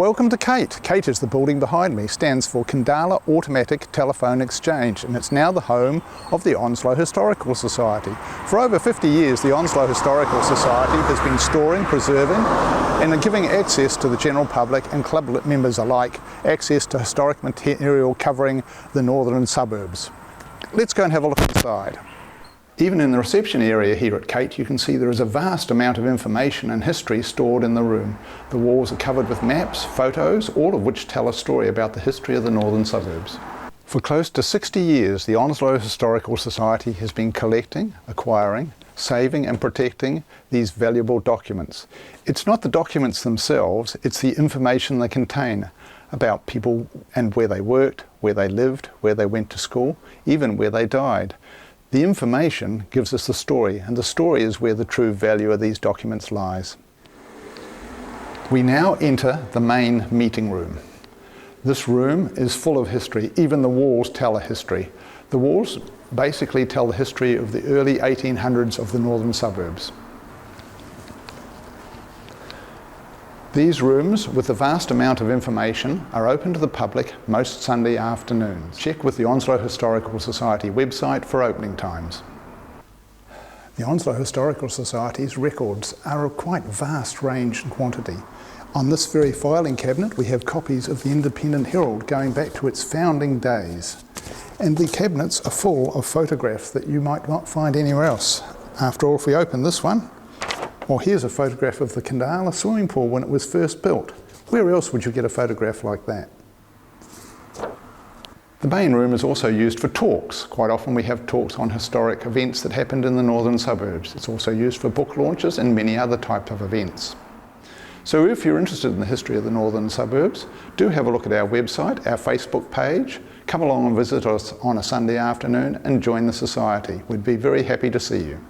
welcome to Kate. Kate is the building behind me, stands for Kandala Automatic Telephone Exchange, and it's now the home of the Onslow Historical Society. For over 50 years, the Onslow Historical Society has been storing, preserving and giving access to the general public and club members alike access to historic material covering the northern suburbs. Let's go and have a look inside. Even in the reception area here at Kate, you can see there is a vast amount of information and history stored in the room. The walls are covered with maps, photos, all of which tell a story about the history of the northern suburbs. For close to 60 years, the Onslow Historical Society has been collecting, acquiring, saving and protecting these valuable documents. It's not the documents themselves, it's the information they contain about people and where they worked, where they lived, where they went to school, even where they died. The information gives us the story, and the story is where the true value of these documents lies. We now enter the main meeting room. This room is full of history. Even the walls tell a history. The walls basically tell the history of the early 1800s of the northern suburbs. These rooms, with a vast amount of information, are open to the public most Sunday afternoons. Check with the Onslow Historical Society website for opening times. The Onslow Historical Society's records are of quite vast range and quantity. On this very filing cabinet we have copies of the Independent Herald going back to its founding days. And the cabinets are full of photographs that you might not find anywhere else. After all, if we open this one, well, here's a photograph of the Kandala swimming pool when it was first built. Where else would you get a photograph like that? The main room is also used for talks. Quite often we have talks on historic events that happened in the northern suburbs. It's also used for book launches and many other types of events. So if you're interested in the history of the northern suburbs, do have a look at our website, our Facebook page. Come along and visit us on a Sunday afternoon and join the society. We'd be very happy to see you.